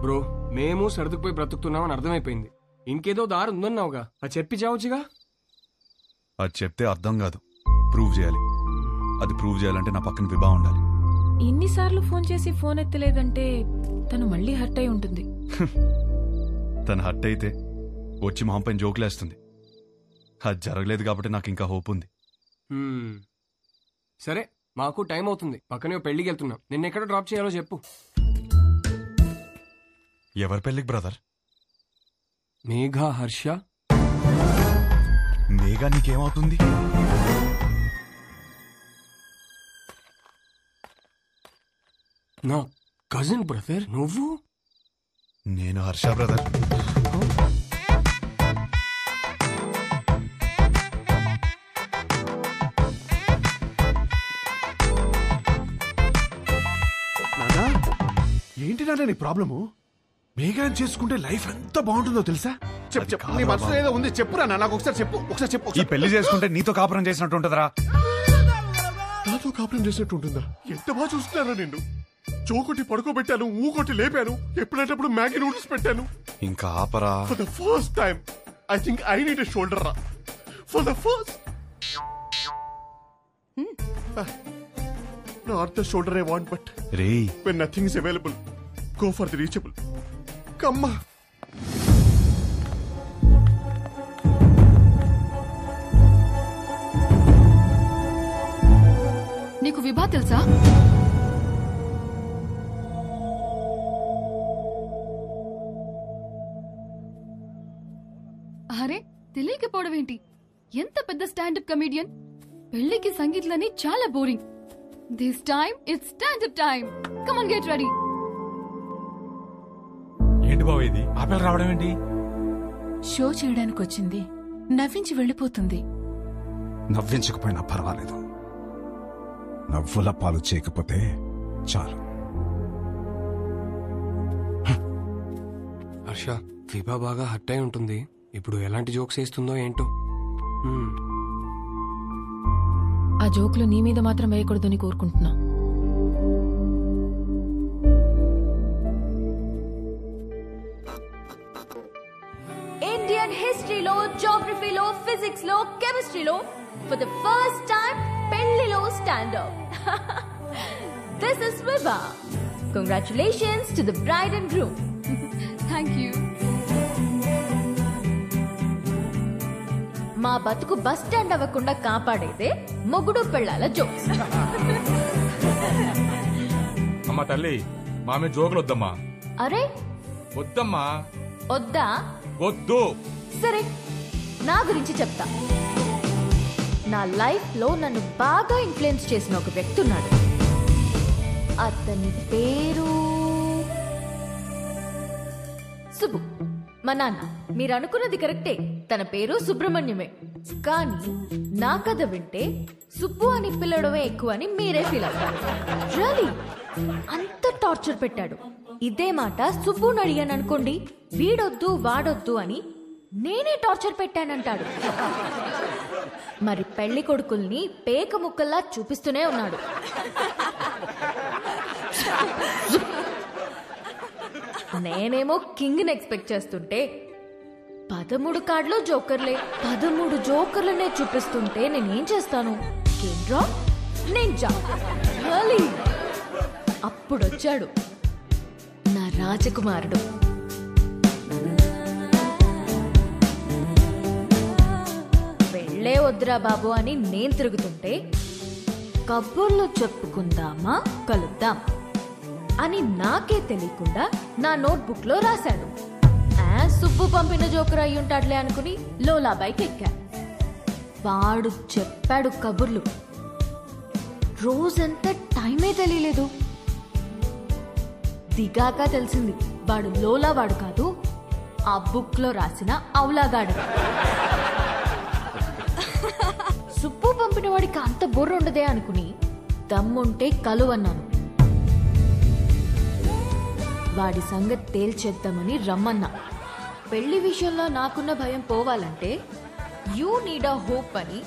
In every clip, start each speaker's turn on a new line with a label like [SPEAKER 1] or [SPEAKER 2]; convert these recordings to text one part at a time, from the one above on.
[SPEAKER 1] Bro మేము సర్దుకుపోయి బ్రతుకుతున్నామని అర్థమైపోయింది. ఇంకేదో దారి ఉందన్నావుగా, అది చెప్పి చావచ్చుగా.
[SPEAKER 2] అది చెప్తే అర్థం కాదు, ప్రూవ్ చేయాలి. అది ప్రూవ్ చేయాలంటే నా పక్కన విభా ఉండాలి.
[SPEAKER 3] ఇన్నిసార్లు ఫోన్ చేసి ఫోన్ ఎత్తలేదంటే తను మళ్ళీ హర్ట్ అయి ఉంటుంది.
[SPEAKER 2] తను హర్ట్ అయితే వచ్చి మా పైన జోకులేస్తుంది. అది జరగలేదు కాబట్టి నాకు ఇంకా హోప్ ఉంది.
[SPEAKER 1] సరే, మాకు టైం అవుతుంది. పక్కనే పెళ్లికి వెళ్తున్నాం. నిన్నెక్కడ డ్రాప్ చేయాలో చెప్పు.
[SPEAKER 2] ఎవరి పెళ్లికి బ్రదర్?
[SPEAKER 1] మేఘా, హర్ష.
[SPEAKER 2] మేఘా నీకేమవుతుంది?
[SPEAKER 1] నా కజిన్ బ్రదర్. నువ్వు?
[SPEAKER 2] నేను హర్ష బ్రదర్.
[SPEAKER 4] నానా, ఏంటి నాన్న నీ ప్రాబ్లము? మేఘాన్ని చేసుకుంటే లైఫ్ ఎంత బాగుంటుందో తెలుసా? చెప్పు నీ మనసులో ఏదో ఉంది, చెప్పురా నాకు ఒకసారి చెప్పు.
[SPEAKER 2] ఈ పెళ్లి చేసుకుంటే నీతో కాపురం చేసినట్టు ఉంటుందిరా.
[SPEAKER 4] నాతో కాపురం చేసినట్టు ఉంటుందా? ఎంత బాగా చూస్తున్నారా నిన్ను. చోకొట్టి పడుకోబెట్టాను, ఊకొట్టి లేపాను, ఎప్పుడైనప్పుడు మ్యాగీ నూడిల్స్ పెట్టాను.
[SPEAKER 2] ఇంకా ఆపరా.
[SPEAKER 4] For the first time I think I need a shoulder రా. For the first not the shoulder I want, but
[SPEAKER 2] రేయ్,
[SPEAKER 4] when nothing is available, go for the reachable. Come on.
[SPEAKER 5] నీకు విభా తెలుసా? అరే, తెలియకపోవడం ఏంటి? ఎంత పెద్ద స్టాండప్ కమెడియన్. పెళ్లికి సంగీత్లని చాలా boring. This time it's stand up time. Come on, get ready.
[SPEAKER 6] ఏంటి బావ ఇది? ఆపేల రావడం ఏంటి?
[SPEAKER 3] షో చేయడానికి వచ్చింది, నవ్వించి వెళ్ళిపోతుంది.
[SPEAKER 7] నవ్వించకపోయినా పర్వాలేదు, నవ్వుల పాలు చేయకపోతే చాలు.
[SPEAKER 1] హర్ష, విభా బాగా హర్ట్ అయి ఉంటుంది. ఇప్పుడు ఎలాంటి జోక్స్ వేస్తుందో ఏంటో.
[SPEAKER 3] ఆ జోకులు నీ మీద మాత్రం వేయకూడదని కోరుకుంటున్నా.
[SPEAKER 8] ఇండియన్ హిస్టరీలో, జాగ్రఫీలో, ఫిజిక్స్ లో, కెమిస్ట్రీలో ఫర్ ద ఫస్ట్ టైం పెళ్లిలో stand up. This is Vibha. Congratulations to the bride and groom.
[SPEAKER 5] Thank you.
[SPEAKER 8] మా బతుకు బస్ స్టాండ్ అవ్వకుండా కాపాడేదే మొగుడు పెళ్ళాల జోక్స్.
[SPEAKER 6] అమ్మా తల్లి, మా మీద జోకులు వద్దమ్మా.
[SPEAKER 8] అరే
[SPEAKER 6] వద్దమ్మా.
[SPEAKER 8] వద్దా?
[SPEAKER 6] వద్దు.
[SPEAKER 8] సరే, నా గురించి చెప్తా. నా లైఫ్ లో నన్ను బాగా ఇన్ఫ్లుయెన్స్ చేసిన ఒక వ్యక్తి ఉన్నాడు. అతని పేరు సుబ్బు. మా నాన్న. మీరు అనుకున్నది కరెక్టే, తన పేరు సుబ్రహ్మణ్యమే. కానీ నా కథ వింటే సుబ్బు అని పిలవడమే ఎక్కువ అని మీరే ఫీల్ అవుతారు. రియలీ అంత టార్చర్ పెట్టాడు. ఇదే మాట సుబ్బుని అడిగాను అనుకోండి, వీడొద్దు వాడొద్దు అని నేనే టార్చర్ పెట్టానంటాడు. మరి పెళ్లి కొడుకుల్ని పేక ముక్కల్లా చూపిస్తూనే ఉన్నాడు. నేనేమో కింగ్ ని ఎక్స్పెక్ట్ చేస్తుంటే 13 కార్డులో జోకర్లే. 13 జోకర్లనే చూపిస్తుంటే నేనేం చేస్తాను? కేంద్రా నింజా. అప్పుడొచ్చాడు నా రాజకుమారుడు. పెళ్ళే వద్దురా బాబు అని నేను తిరుగుతుంటే, కబుర్లు చెప్పుకుందామా, కలుద్దాం అని నాకే తెలియకుండా నా నోట్బుక్ లో రాశాడు. సుబ్బు పంపిన జోకర్ అయి ఉంటాడులే అనుకుని లోలా బైక్ ఎక్కా. వాడు చెప్పాడు కబుర్లు. రోజంతా టైమే తెలియలేదు. దిగాక తెలిసింది వాడు లోలా వాడు కాదు, ఆ బుక్ లో రాసిన అవులాగాడు. సుబ్బు పంపిన వాడికి అంత బుర్ర ఉండదే అనుకుని దమ్ముంటే కలువన్నాను. వాడి సంగతి తేల్చేద్దామని రమ్మన్నా. పెళ్లి విషయంలో నాకున్న భయం పోవాలంటే యూ నీడ్ అ హోప్ అని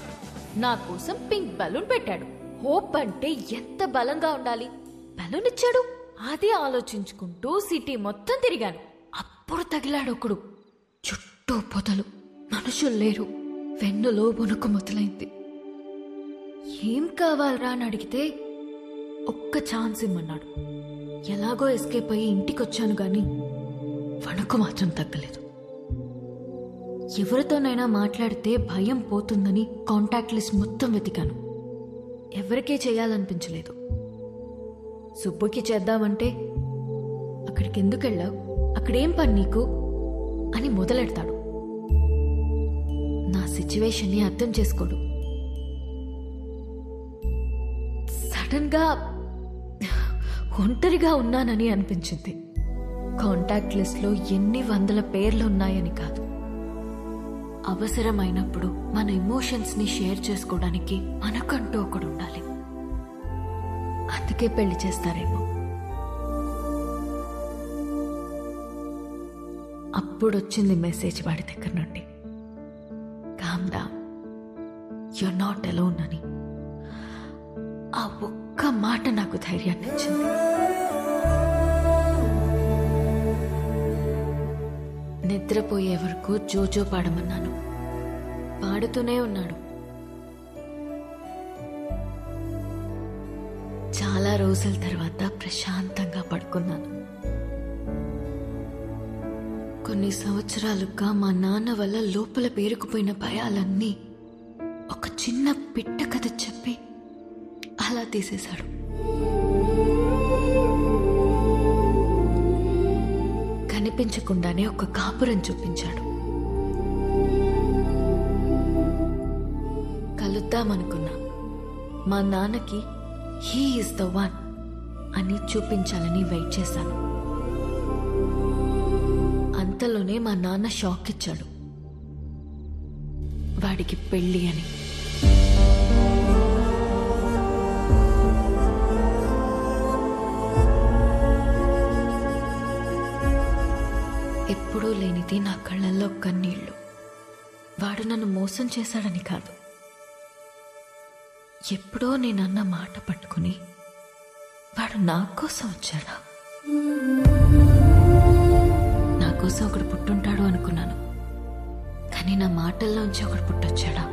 [SPEAKER 8] నా కోసం పింక్ బలూన్ పెట్టాడు. హోప్ అంటే ఎంత బలంగా ఉండాలి. బలూన్ ఇచ్చాడు, అది ఆలోచించుకుంటూ సిటీ మొత్తం తిరిగాను. అప్పుడు తగిలాడు ఒకడు. చుట్టూ పొదలు, మనుషులు లేరు, వెన్నులో వణుకు మొదలైంది. ఏం కావాలరా అని అడిగితే ఒక్క ఛాన్స్ ఇమ్మన్నాడు. ఎలాగో ఎస్కేప్ అయ్యి ఇంటికొచ్చాను గాని వణుకు మాత్రం తగ్గలేదు. ఎవరితోనైనా మాట్లాడితే భయం పోతుందని కాంటాక్ట్ లిస్ట్ మొత్తం వెతికాను. ఎవరికే చేయాలనిపించలేదు. సుబ్బుకి చేద్దామంటే అక్కడికి ఎందుకు వెళ్ళావు, అక్కడేం పని నీకు అని మొదలెడతాడు. నా సిచ్యువేషన్ని అర్థం చేసుకోడు. సడన్ గా ఒంటరిగా ఉన్నానని అనిపించింది. కాంటాక్ట్ లిస్ట్ లో ఎన్ని వందల పేర్లు ఉన్నాయని కాదు, అవసరమైనప్పుడు మన ఎమోషన్స్ ని షేర్ చేసుకోవడానికి మనకంటూ ఒకడు ఉండాలి. అందుకే పెళ్లి చేస్తారేమో. అప్పుడొచ్చింది మెసేజ్ వాడి దగ్గర నుండి, calm down, you're not alone అని. ఆ ఒక్క మాట నాకు ధైర్యాన్ని ఇచ్చింది. నిద్రపోయే వరకు జోజో పాడమన్నాను. పాడుతూనే ఉన్నాడు. చాలా రోజుల తర్వాత ప్రశాంతంగా పడుకున్నాను. కొన్ని సంవత్సరాలుగా మా నాన్న వల్ల లోపల పేరుకుపోయిన భయాలన్నీ ఒక చిన్న పిట్ట కథ చెప్పి అలా తీసేశాడు. కనిపించకుండానే ఒక కాపురం చూపించాడు. కలుద్దామనుకున్నా. మా నాన్నకి హీ ఈజ్ ద వన్ అని చూపించాలని వెయిట్ చేశాను. అంతలోనే మా నాన్న షాక్ ఇచ్చాడు, వాడికి పెళ్ళి అని. ఎప్పుడూ లేనిది నా కళ్ళల్లో కన్నీళ్లు. వాడు నన్ను మోసం చేశాడని కాదు, ఎప్పుడో నేనన్న మాట పట్టుకుని వాడు నా కోసం వచ్చాడా. నా కోసం ఒకడు పుట్టుంటాడు అనుకున్నాను, కానీ నా మాటల్లోంచి ఒకడు పుట్టొచ్చాడా.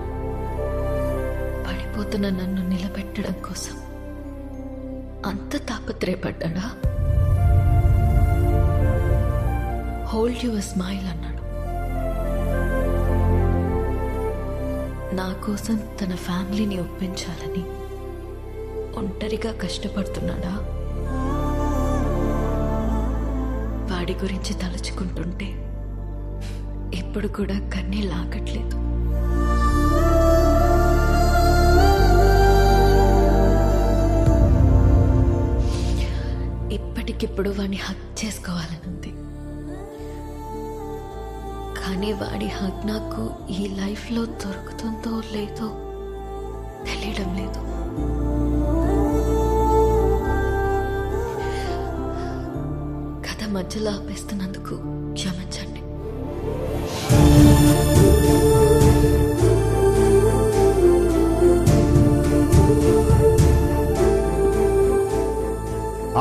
[SPEAKER 8] పడిపోతున్న నన్ను నిలబెట్టడం కోసం అంత తాపత్రయపడ్డా. హోల్డ్ యువర్ స్మైల్ అన్నాడు. నా కోసం తన ఫ్యామిలీని ఒప్పించాలని ఒంటరిగా కష్టపడుతున్నాడా. వాడి గురించి తలుచుకుంటుంటే ఇప్పుడు కూడా కన్నీళ్ళు ఆగట్లేదు. ఇప్పటికిప్పుడు వాడిని హక్ చేసుకోవాలనుంది, కానీ వాడి హక్ నాకు ఈ లైఫ్లో దొరుకుతుందో లేదో తెలియడం లేదు. కథ మధ్యలో ఆపేస్తున్నందుకు క్షమించండి.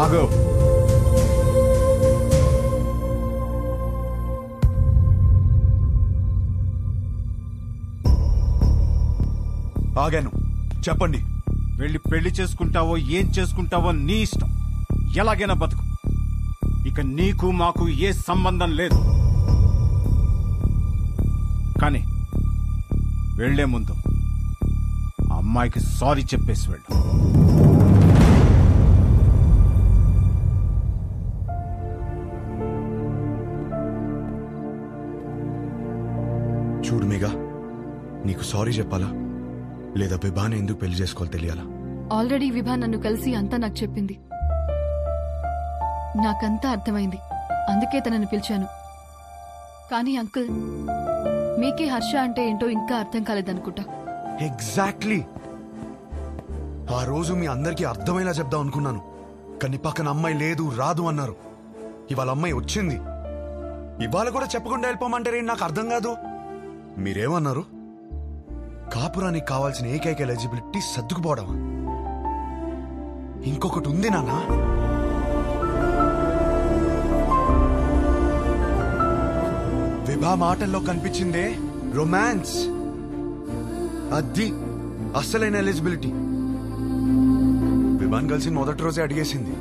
[SPEAKER 7] ఆగో.
[SPEAKER 2] ఆగాను, చెప్పండి.
[SPEAKER 7] వెళ్ళి పెళ్లి చేసుకుంటావో ఏం చేసుకుంటావో నీ ఇష్టం. ఎలాగైనా బతుకు. ఇక నీకు మాకు ఏ సంబంధం లేదు. కానీ వెళ్లే ముందు ఆ అమ్మాయికి సారీ చెప్పేసి వెళ్ళు.
[SPEAKER 9] చూడు మేఘా, నీకు సారీ చెప్పాలా లేదా విభాని ఎందుకు పెళ్లి చేసుకోవాలి తెలియాలా?
[SPEAKER 5] ఆల్రెడీ విభా నన్ను కలిసి అంతా నాకు చెప్పింది. నాకంతా అర్థమైంది, అందుకే తనని పిలిచాను. కానీ అంకుల్, మీకే హర్ష అంటే ఏంటో ఇంకా అర్థం కాలేదనుకుంటా.
[SPEAKER 9] ఎగ్జాక్ట్లీ. ఆ రోజు మీ అందరికీ అర్థమయ్యేలా చెప్దాం అనుకున్నాను, కానీ పక్కన అమ్మాయి లేదు, రాదు అన్నారు. ఇవాళ అమ్మాయి వచ్చింది, ఇవాళ కూడా చెప్పకుండా వెళ్ళిపోమంటారే, నాకు అర్థం కాదు. మీరేమన్నారు? కాపురానికి కావాల్సిన ఏకైక ఎలిజిబిలిటీ సర్దుకుపోవడమా? ఇంకొకటి ఉంది నాన్న. ఆ మాటల్లో కనిపించిందే రొమాన్స్. అది అస్సలైన ఎలిజిబిలిటీ. విమాన్ కలిసి మొదటి రోజే అడిగేసింది,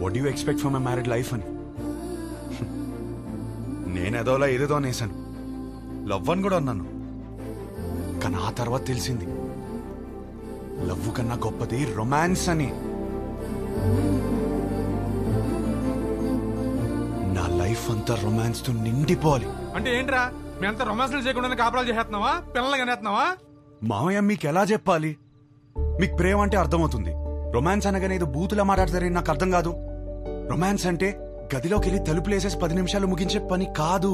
[SPEAKER 9] what you expect from my married life అని. నేనేదోలా ఏదేదో అనేసాను, లవ్ అని కూడా అన్నాను. కానీ ఆ తర్వాత తెలిసింది లవ్ కన్నా గొప్పది రొమాన్స్ అని. నా లైఫ్ అంతా రొమాన్స్ తో నిండిపోవాలి.
[SPEAKER 6] అంటే ఏంట్రా, మీ అంతా రొమాన్స్లు చేయకుండా కాపురాలు చేస్తున్నావా, పిల్లలు కనేస్తున్నావా?
[SPEAKER 9] మామయ్య మీకు ఎలా చెప్పాలి? మీకు ప్రేమ అంటే అర్థమవుతుంది, రొమాన్స్ అనగానే ఏదో బూతులా మాట్లాడతారని నాకు అర్థం కాదు. రొమాన్స్ అంటే గదిలోకి వెళ్ళి తలుపులేసేసి 10 నిమిషాలు ముగించే పని కాదు.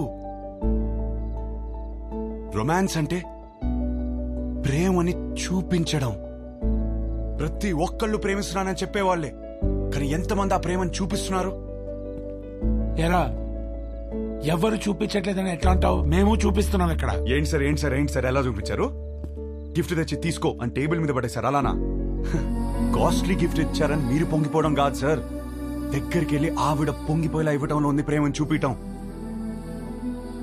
[SPEAKER 9] రొమాన్స్ అంటే ప్రేమని చూపించడం. ప్రతి ఒక్కళ్ళు ప్రేమిస్తున్నానని చెప్పేవాళ్లే, కానీ ఎంతమంది ఆ ప్రేమని చూపిస్తున్నారు?
[SPEAKER 10] ఎరా, ఎవరు చూపించట్లేదని ఎట్లా అంటావు? మేము చూపిస్తున్నాం ఇక్కడ.
[SPEAKER 9] ఏంటి సార్ ఎలా చూపించారు? గిఫ్ట్ తెచ్చి తీసుకో అని టేబుల్ మీద పడేశారు, అలానా? కాస్ట్లీ గిఫ్ట్ ఇచ్చారని మీరు పొంగిపోవడం కాదు సార్, దగ్గరికి వెళ్ళి ఆవిడ పొంగిపోయేలా ఇవ్వటంలో ఉంది ప్రేమను చూపించటం.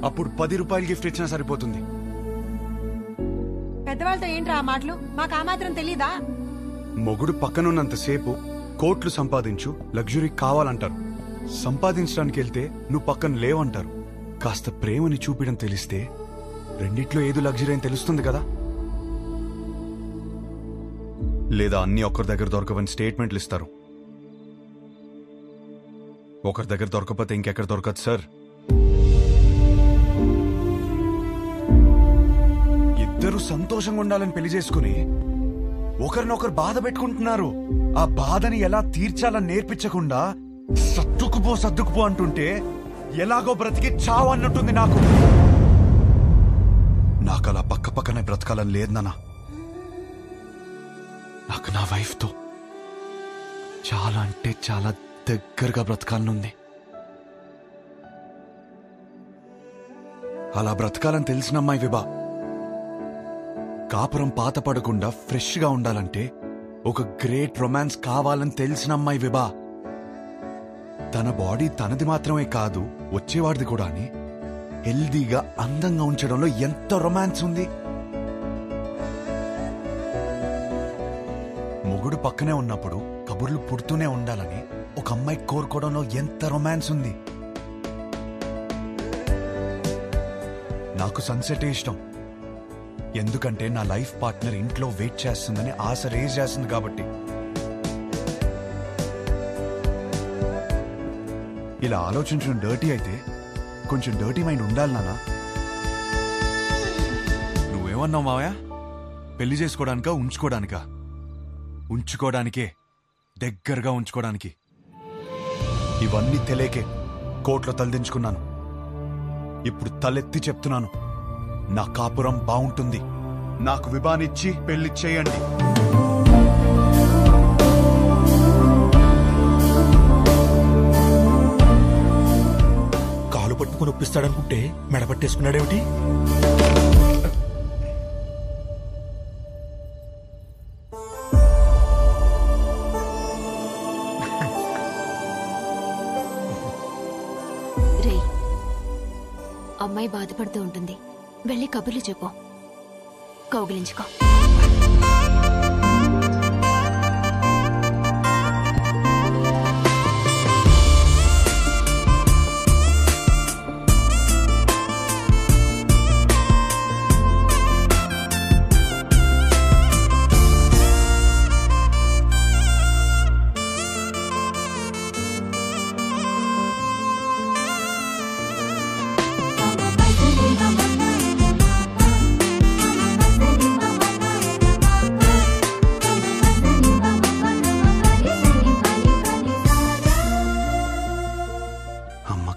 [SPEAKER 9] అప్పుడు 10 రూపాయలు గిఫ్ట్ ఇచ్చినా సరిపోతుంది.
[SPEAKER 11] పెద్దవాళ్ళతో ఏంట్రా ఆ మాటలు? మాకు ఆ మాత్రం తెలీదా?
[SPEAKER 9] మొగుడు పక్కనున్నంతసేపు కోట్లు సంపాదించు, లగ్జరీ కావాలంటారు. సంపాదించడానికి వెళ్తే నువ్వు పక్కన లేవంటారు. కాస్త ప్రేమని చూపించడం తెలిస్తే రెండిట్లో ఏదో లగ్జరీ అని తెలుస్తుంది కదా. లేదా అన్ని ఒకరి దగ్గర దొరకవని స్టేట్మెంట్లు ఇస్తారు. ఒకరి దగ్గర దొరకకపోతే ఇంకెక్కడ దొరకదు సార్. ఇద్దరు సంతోషంగా ఉండాలని పెళ్లి చేసుకుని ఒకరినొకరు బాధ పెట్టుకుంటున్నారు. ఆ బాధని ఎలా తీర్చాలని నేర్పించకుండా సర్దుకుపో అంటుంటే ఎలాగో బ్రతికి చావు అన్నట్టుంది నాకు. నాకు అలా పక్కనే బ్రతకాలని లేదు నాన్న. నాకు నా వైఫ్తో చాలా అంటే చాలా దగ్గరగా బ్రతకాలనుంది. అలా బ్రతకాలని తెలిసిన అమ్మాయి విభా. కాపురం పాత పడకుండా ఫ్రెష్ గా ఉండాలంటే ఒక గ్రేట్ రొమాన్స్ కావాలని తెలిసిన అమ్మాయి విభా. తన బాడీ తనది మాత్రమే కాదు, వచ్చేవాడిది కూడా అని హెల్దీగా అందంగా ఉంచడంలో ఎంత రొమాన్స్ ఉంది. మొగుడు పక్కనే ఉన్నప్పుడు కబుర్లు పుడుతూనే ఉండాలని ఒక అమ్మాయి కోరుకోవడంలో ఎంత రొమాన్స్ ఉంది. నాకు సన్సెట్ ఇష్టం, ఎందుకంటే నా లైఫ్ పార్ట్నర్ ఇంట్లో వెయిట్ చేస్తుందని ఆశ రేజ్ చేస్తుంది కాబట్టి. ఇలా ఆలోచించడం డర్టీ అయితే కొంచెం డర్టీ మైండ్ ఉండాలి నాన్న. నువ్వేమన్నావు మావయ్య? పెళ్లి చేసుకోవడానికా ఉంచుకోవడానికా? ఉంచుకోవడానికే, దగ్గరగా ఉంచుకోవడానికి. ఇవన్నీ తెలియకే కోర్టులో తలదించుకున్నాను. ఇప్పుడు తలెత్తి చెప్తున్నాను, నా కాపురం బాగుంటుంది. నాకు విభానిచ్చి పెళ్లి చేయండి.
[SPEAKER 10] కాలు పట్టుకుని ఒప్పిస్తాడనుకుంటే మెడ పట్టేసుకున్నాడేమిటి?
[SPEAKER 12] రే, అమ్మాయి బాధపడుతూ ఉంటుంది, వెళ్ళి కబుర్లు చెప్పు, కౌగిలించుకో.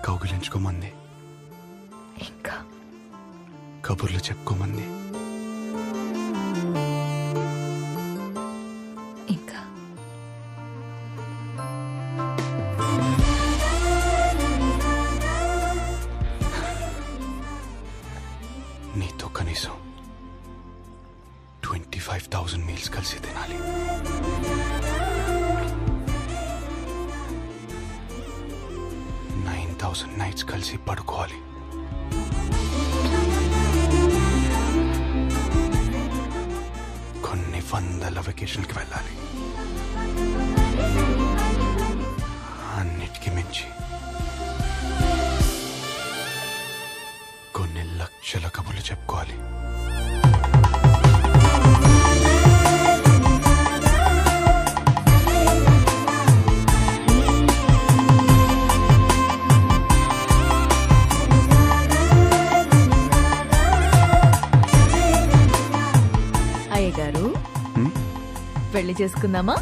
[SPEAKER 9] కౌగిలించుకోమంది,
[SPEAKER 12] ఇంకా
[SPEAKER 9] కబుర్లు చెప్పుకోమంది,
[SPEAKER 12] ఇంకా
[SPEAKER 9] నీతో కనీసం 25,000 మీల్స్ కలిసి తినాలి. 9,000 నైట్స్ కలిసి పడుకోవాలి. వందల వెకేషన్కి వెళ్ళాలి. అన్నిటికీ మించి కొన్ని లక్షల కబుర్లు చెప్పుకోవాలి.
[SPEAKER 8] అయ్య గారు, పెళ్లి చేసుకుందామా?